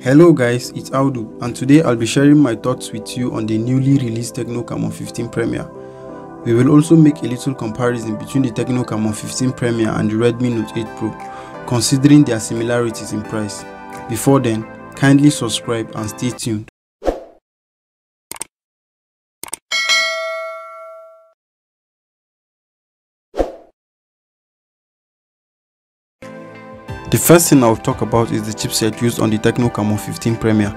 Hello guys, it's Audu, and today I'll be sharing my thoughts with you on the newly released Tecno Camon 15 Premier. We will also make a little comparison between the Tecno Camon 15 Premier and the Redmi Note 8 Pro, considering their similarities in price. Before then, kindly subscribe and stay tuned. The first thing I'll talk about is the chipset used on the Tecno Camon 15 Premier.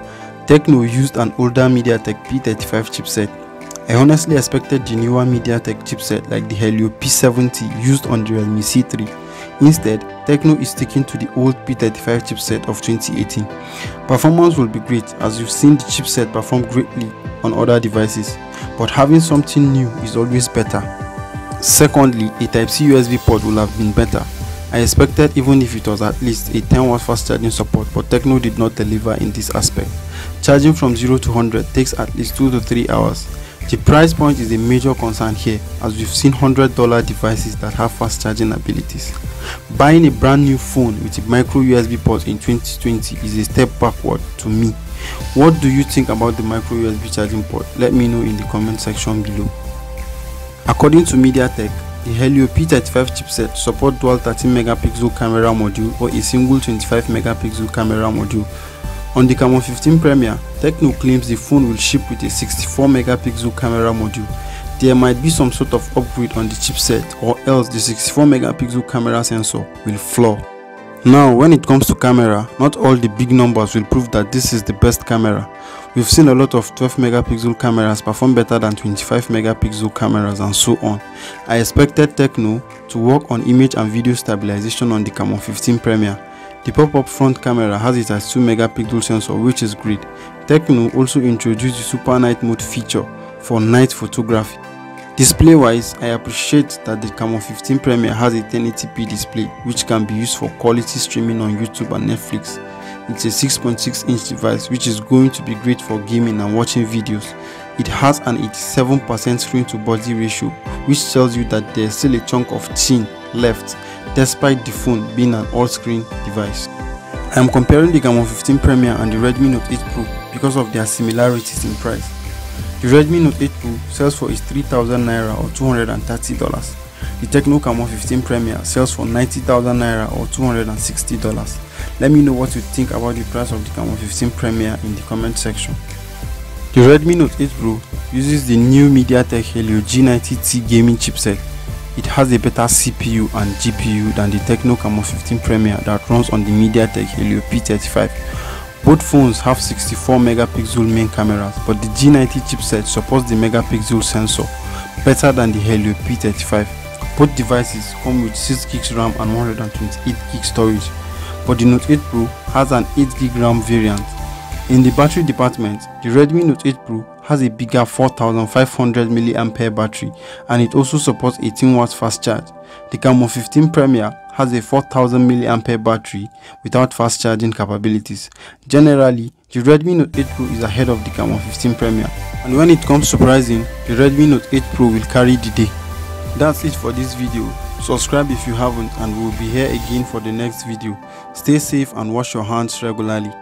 Tecno used an older MediaTek P35 chipset. I honestly expected the newer MediaTek chipset like the Helio P70 used on the Realme C3. Instead, Tecno is sticking to the old P35 chipset of 2018. Performance will be great as you've seen the chipset perform greatly on other devices, but having something new is always better. Secondly, a Type-C USB port would have been better. I expected even if it was at least a 10W fast charging support, but Tecno did not deliver in this aspect. Charging from 0 to 100 takes at least 2 to 3 hours. The price point is a major concern here, as we've seen $100 devices that have fast charging abilities. Buying a brand new phone with a micro USB port in 2020 is a step backward to me. What do you think about the micro USB charging port? Let me know in the comment section below. According to MediaTek, the Helio P35 chipset supports dual 13MP camera module or a single 25MP camera module. On the Camon 15 Premier, Tecno claims the phone will ship with a 64MP camera module. There might be some sort of upgrade on the chipset, or else the 64MP camera sensor will flaw. Now, when it comes to camera, not all the big numbers will prove that this is the best camera. We've seen a lot of 12MP cameras perform better than 25MP cameras and so on. I expected Tecno to work on image and video stabilization on the Camon 15 Premier. The pop-up front camera has it as 2MP sensor, which is great. Tecno also introduced the Super Night Mode feature for night photography. Display-wise, I appreciate that the Camon 15 Premier has a 1080p display which can be used for quality streaming on YouTube and Netflix. It's a 6.6-inch device which is going to be great for gaming and watching videos. It has an 87% screen to body ratio, which tells you that there's still a chunk of chin left despite the phone being an all-screen device. I am comparing the Camon 15 Premier and the Redmi Note 8 Pro because of their similarities in price. The Redmi Note 8 Pro sells for is 3,000 Naira or $230. The Tecno Camon 15 Premier sells for 90,000 Naira or $260. Let me know what you think about the price of the Camon 15 Premier in the comment section. The Redmi Note 8 Pro uses the new MediaTek Helio G90T gaming chipset. It has a better CPU and GPU than the Tecno Camon 15 Premier that runs on the MediaTek Helio P35. Both phones have 64MP main cameras, but the G90 chipset supports the megapixel sensor better than the Helio P35. Both devices come with 6GB RAM and 128GB storage, but the Note 8 Pro has an 8GB RAM variant. In the battery department, the Redmi Note 8 Pro has a bigger 4500mAh battery, and it also supports 18W fast charge. The Camon 15 Premier has a 4000mAh battery without fast charging capabilities. Generally, the Redmi Note 8 Pro is ahead of the Camon 15 Premier, and when it comes to pricing, the Redmi Note 8 Pro will carry the day. That's it for this video. Subscribe if you haven't, and we'll be here again for the next video. Stay safe and wash your hands regularly.